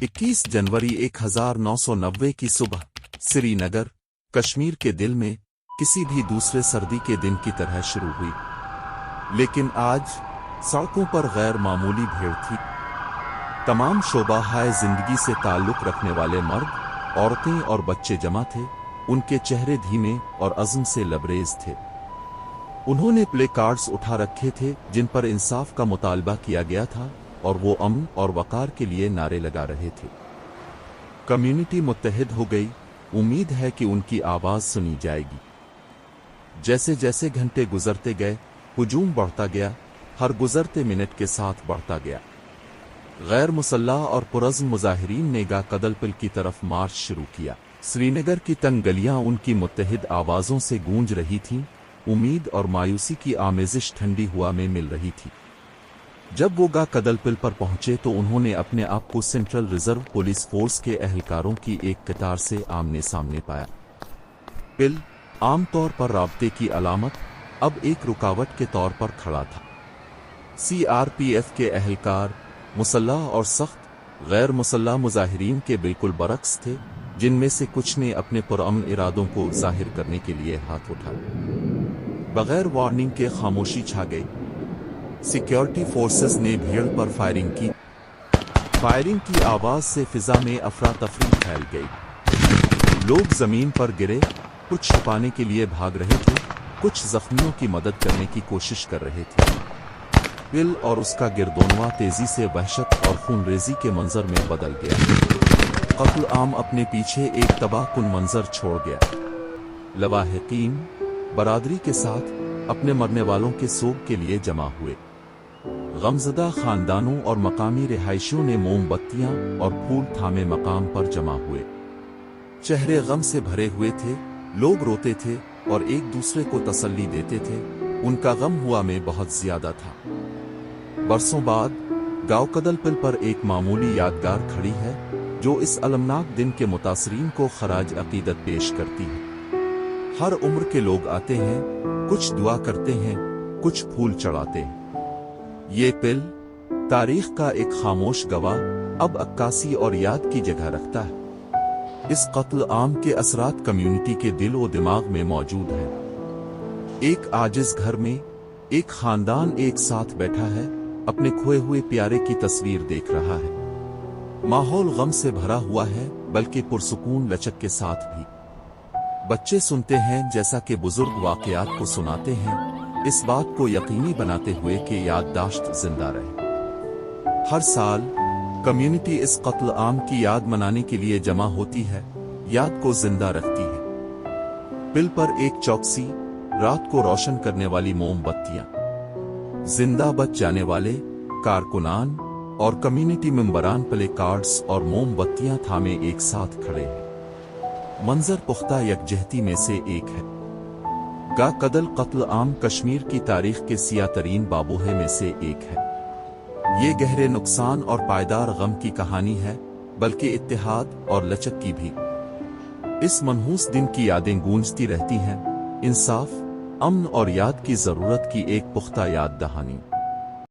21 जनवरी 1990 की सुबह श्रीनगर, कश्मीर के दिल में किसी भी दूसरे सर्दी के दिन की तरह शुरू हुई। लेकिन आज सड़कों पर गैर मामूली भीड़ थी। तमाम शोबाहाए जिंदगी से ताल्लुक रखने वाले मर्द, औरतें और बच्चे जमा थे। उनके चेहरे धीमे और अज़्म से लबरेज थे। उन्होंने प्ले कार्ड्स उठा रखे थे जिन पर इंसाफ का मुतालबा किया गया था और वो अमन और वकार के लिए नारे लगा रहे थे। कम्युनिटी मुत्तहिद हो गई। उम्मीद है कि उनकी आवाज सुनी जाएगी। जैसे जैसे घंटे गुजरते गए, हुजूम बढ़ता गया, हर गुजरते मिनट के साथ बढ़ता गया। गैर मुसल्लाह और पुरज़्म मुजाहिरीन ने गा कदलपिल की तरफ मार्च शुरू किया। श्रीनगर की तंग गलियां उनकी मुत्तहिद आवाज़ों से गूंज रही थीं। उम्मीद और मायूसी की आमेजिश ठंडी हवा में मिल रही थी। जब वो गा कदलपिल पर पहुंचे तो उन्होंने अपने आप को सेंट्रल रिजर्व पुलिस फोर्स के एहलकारों की एक कतार से आमने सामने पाया। पिल, आमतौर पर राब्ते की अलामत, अब एक रुकावट के तौर पर खड़ा था। CRPF के एहलकार मुसल्लाह और सख्त गैर मुसल्लाह मुजाहिरीन के बिल्कुल बरक्स थे, जिनमें से कुछ ने अपने पुरअमन इरादों को जाहिर करने के लिए हाथ उठाया। बगैर वार्निंग के खामोशी छा गई। सिक्योरिटी फोर्सेस ने भीड़ पर फायरिंग की। फायरिंग की आवाज से फिजा में अफरा तफरी फैल गई। लोग जमीन पर गिरे, कुछ छुपाने के लिए भाग रहे थे, कुछ जख्मियों की मदद करने की कोशिश कर रहे थे। पिल और उसका गिरदोनवा तेजी से वहशत और खूनरेजी के मंजर में बदल गया। कत्ल आम अपने पीछे एक तबाहकुन मंजर छोड़ गया। लवाहिकीन बरादरी के साथ अपने मरने वालों के सोग के लिए जमा हुए। गमज़दा खानदानों और मकामी रिहायशियों ने मोमबत्तियां और फूल थामे मकाम पर जमा हुए। चेहरे गम से भरे हुए थे। लोग रोते थे और एक दूसरे को तसल्ली देते थे। उनका गम हुआ में बहुत ज्यादा था। बरसों बाद गांव कदलपिल पर एक मामूली यादगार खड़ी है जो इस अलमनाक दिन के मुतासरीन को खराज अकीदत पेश करती है। हर उम्र के लोग आते हैं, कुछ दुआ करते हैं, कुछ फूल चढ़ाते हैं। ये पिल तारीख का एक खामोश गवाह अब अक्कासी और याद की जगह रखता है। इस कत्ल आम के असरात कम्युनिटी के दिल और दिमाग में मौजूद हैं। एक आजिज घर में एक खानदान एक साथ बैठा है, अपने खोए हुए प्यारे की तस्वीर देख रहा है। माहौल गम से भरा हुआ है, बल्कि पुरसुकून लचक के साथ भी। बच्चे सुनते हैं जैसा कि बुजुर्ग वाकयात को सुनाते हैं, इस बात को यकीनी बनाते हुए कि याददाश्त जिंदा रहे। हर साल कम्युनिटी इस कत्ल आम की याद मनाने के लिए जमा होती है, याद को जिंदा रखती है। पिल पर एक चौकसी, रात को रोशन करने वाली मोमबत्तियां, जिंदा बच जाने वाले कारकुनान और कम्युनिटी मेंबरान प्ले कार्ड्स और मोमबत्तियां थामे एक साथ खड़े हैं। मंजर पुख्ता यकजहती में से एक है। गा कदल कत्ल आम कश्मीर की तारीख के सियातरीन बाबूहे में से एक है। ये गहरे नुकसान और पायदार गम की कहानी है, बल्कि इत्तेहाद और लचक की भी। इस मनहूस दिन की यादें गूंजती रहती हैं, इंसाफ, अमन और याद की जरूरत की एक पुख्ता याद दहानी।